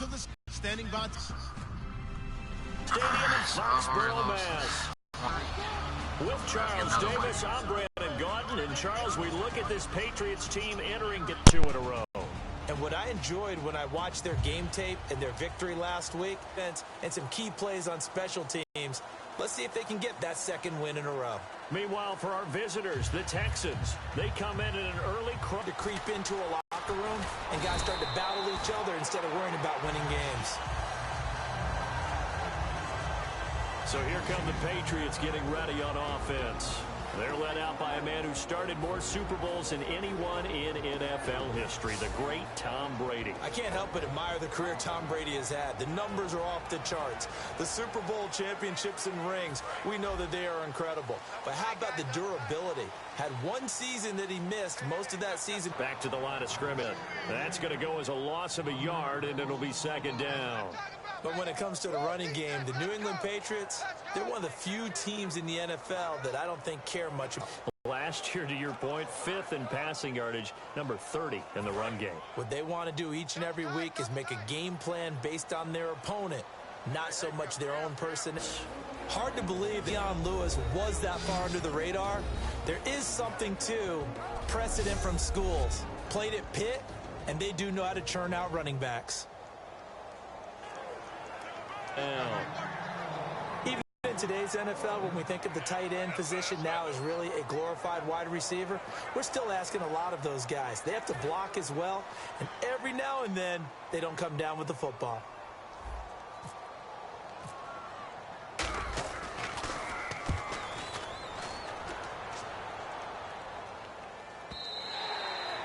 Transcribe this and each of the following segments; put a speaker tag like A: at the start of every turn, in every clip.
A: of the standing by.
B: Stadium in Foxborough, Mass. With Charles Davis, I'm Brandon Gaudin. And Charles, we look at this Patriots team entering 2 in a row.
C: And what I enjoyed when I watched their game tape and their victory last week and some key plays on special teams, let's see if they can get that second win in a row.
B: Meanwhile, for our visitors, the Texans, they come in at an early
C: to creep into a locker room and guys start to battle each other instead of worrying about winning games.
B: So here come the Patriots getting ready on offense. They're led out by a man who started more Super Bowls than anyone in NFL history, the great Tom Brady.
C: I can't help but admire the career Tom Brady has had. The numbers are off the charts. The Super Bowl championships and rings, we know that they are incredible. But how about the durability? Had one season that he missed, most of that season.
B: Back to the line of scrimmage. That's going to go as a loss of a yard, and it'll be second down.
C: But when it comes to the running game, the New England Patriots, they're one of the few teams in the NFL that I don't think care much.
B: Last year, to your point, 5th in passing yardage, number 30 in the run game.
C: What they want to do each and every week is make a game plan based on their opponent, not so much their own personnel. Hard to believe Leon Lewis was that far under the radar. There is something to precedent from schools. Played at Pitt, and they do know how to churn out running backs. Even in today's NFL, when we think of the tight end position now as really a glorified wide receiver, we're still asking a lot of those guys. They have to block as well, and every now and then, they don't come down with the football.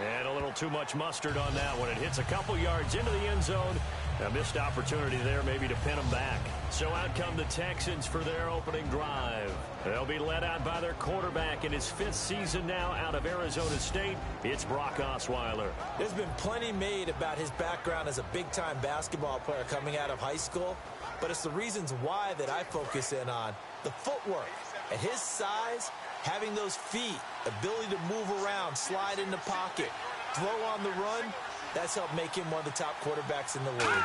B: And a little too much mustard on that one. It hits a couple yards into the end zone. A missed opportunity there maybe to pin them back. So out come the Texans for their opening drive. They'll be led out by their quarterback in his 5th season now out of Arizona State. It's Brock Osweiler.
C: There's been plenty made about his background as a big-time basketball player coming out of high school, but it's the reasons why that I focus in on. The footwork. At his size, having those feet, ability to move around, slide in the pocket, throw on the run, that's helped make him one of the top quarterbacks in the league.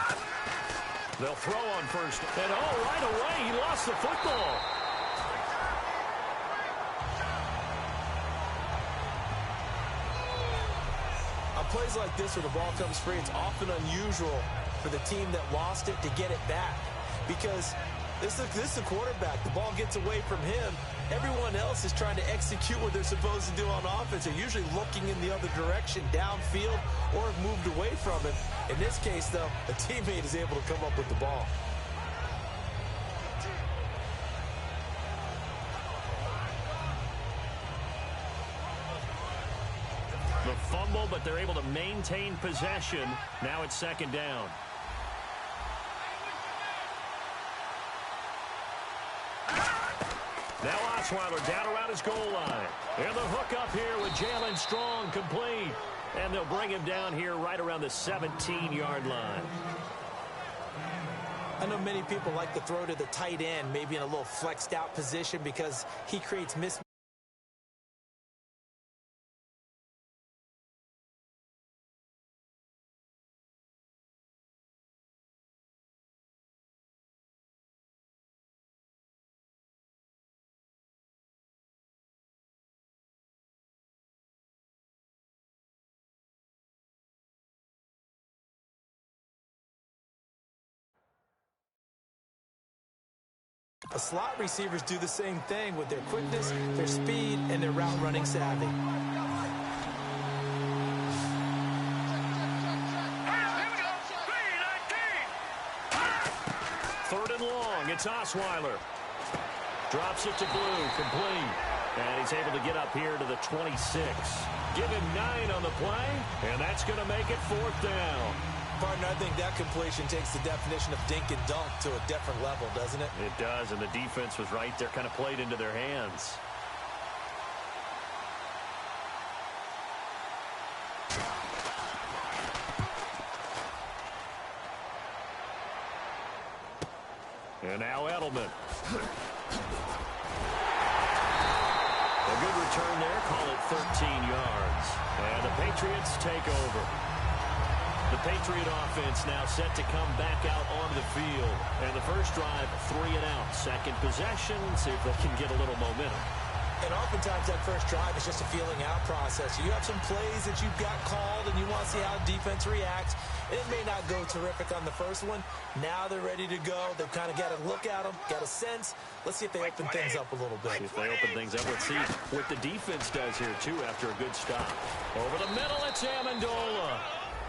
B: They'll throw on first. And right away, he lost the football.
C: On plays like this where the ball comes free, it's often unusual for the team that lost it to get it back. Because this is a quarterback. The ball gets away from him. Everyone else is trying to execute what they're supposed to do on offense. They're usually looking in the other direction, downfield, or have moved away from him. In this case, though, a teammate is able to come up with the ball.
B: The fumble, but they're able to maintain possession. Now it's second down. Now Osweiler down around his goal line. And the hook up here with Jalen Strong complete. And they'll bring him down here right around the 17-yard line.
C: I know many people like to throw to the tight end, maybe in a little flexed out position because he creates mismatches. The slot receivers do the same thing with their quickness, their speed, and their route running savvy.
B: Third and long, it's Osweiler. Drops it to Blue, complete. And he's able to get up here to the 26. Give him 9 on the play, and that's going to make it 4th down.
C: Partner, I think that completion takes the definition of dink and dunk to a different level, doesn't it?
B: It does, and the defense was right there, kind of played into their hands. And now Edelman. A good return there, call it 13 yards. And the Patriots take over. The Patriot offense now set to come back out onto the field. And the first drive, 3 and out. Second possession, see if they can get a little momentum.
C: And oftentimes that first drive is just a feeling out process. You have some plays that you've got called and you want to see how defense reacts. It may not go terrific on the first one. Now they're ready to go. They've kind of got to look at them, got a sense. Let's see if they open things up a little bit.
B: If they open things up, let's see what the defense does here, too, after a good stop. Over the middle, it's Amendola.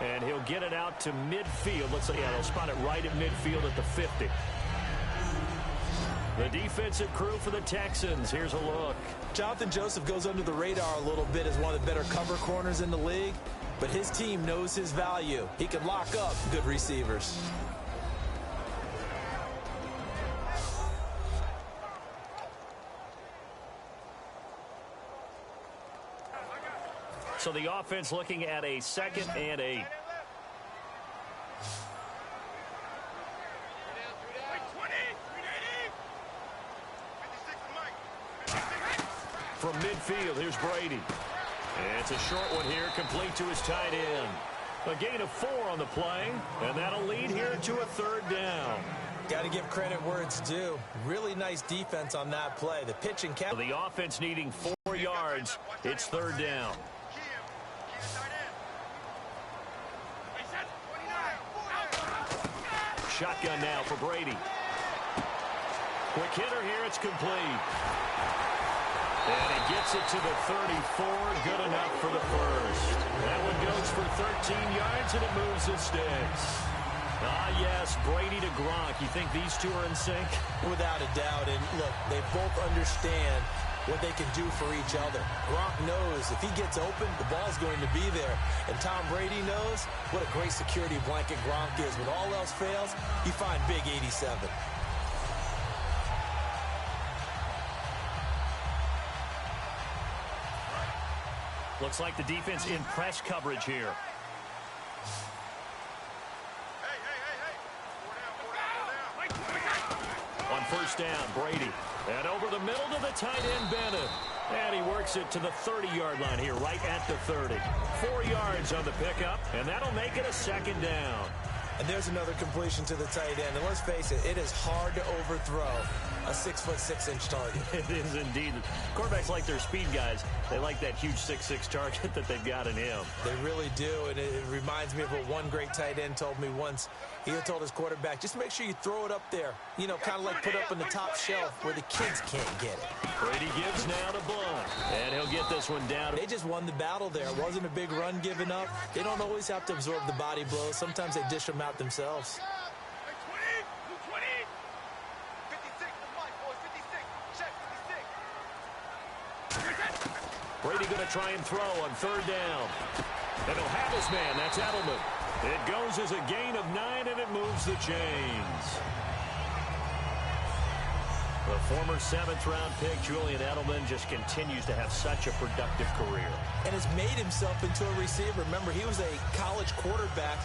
B: And he'll get it out to midfield. Let's see, yeah, they'll spot it right at midfield at the 50. The defensive crew for the Texans. Here's a look.
C: Jonathan Joseph goes under the radar a little bit as one of the better cover corners in the league, but his team knows his value. He can lock up good receivers.
B: So the offense looking at a 2nd and 8. From midfield, here's Brady. And it's a short one here, complete to his tight end. A gain of 4 on the play, and that'll lead here to a 3rd down.
C: Got to give credit where it's due. Really nice defense on that play. The pitch and catch.
B: The offense needing 4 yards. It's 3rd down. Shotgun now for Brady. Quick hitter here, it's complete. And he gets it to the 34, good enough for the first. That one goes for 13 yards, and it moves the sticks. Ah, yes, Brady to Gronk. You think these two are in sync?
C: Without a doubt. And look, they both understand what they can do for each other. Gronk knows if he gets open, the ball's going to be there. And Tom Brady knows what a great security blanket Gronk is. When all else fails, you find big 87.
B: Looks like the defense in press coverage here. On first down, Brady. And over the middle to the tight end, Bennett. And he works it to the 30-yard line here, right at the 30. 4 yards on the pickup, and that'll make it a 2nd down.
C: And there's another completion to the tight end. And let's face it, it is hard to overthrow a 6'6" target.
B: It is indeed. Quarterbacks like their speed guys. They like that huge 6'6" target that they've got in him.
C: They really do, and it reminds me of what one great tight end told me once. He had told his quarterback, just make sure you throw it up there. You know, kind of like put up on the top shelf where the kids can't get it.
B: Brady gives now to Blunt, and he'll get this one down.
C: They just won the battle there. It wasn't a big run given up. They don't always have to absorb the body blows. Sometimes they dish them out themselves.
B: Brady going to try and throw on 3rd down. And he'll have his man. That's Edelman. It goes as a gain of 9, and it moves the chains. The former 7th-round pick, Julian Edelman, just continues to have such a productive career.
C: And has made himself into a receiver. Remember, he was a college quarterback.